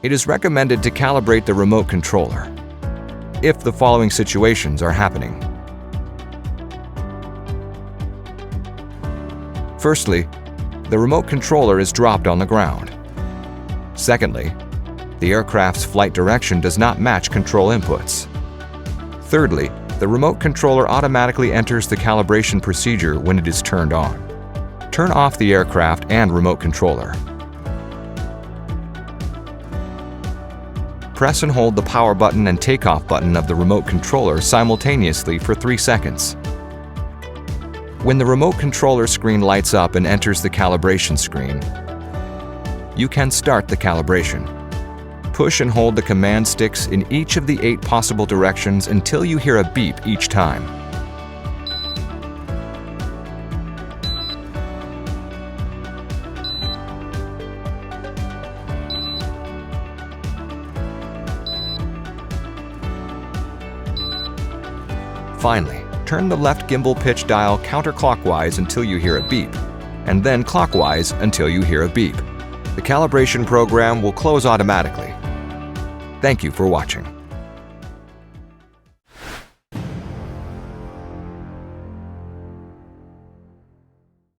It is recommended to calibrate the remote controller if the following situations are happening. Firstly, the remote controller is dropped on the ground. Secondly, the aircraft's flight direction does not match control inputs. Thirdly, the remote controller automatically enters the calibration procedure when it is turned on. Turn off the aircraft and remote controller. Press and hold the power button and takeoff button of the remote controller simultaneously for 3 seconds. When the remote controller screen lights up and enters the calibration screen, you can start the calibration. Push and hold the command sticks in each of the 8 possible directions until you hear a beep each time. Finally, turn the left gimbal pitch dial counterclockwise until you hear a beep, and then clockwise until you hear a beep. The calibration program will close automatically. Thank you for watching.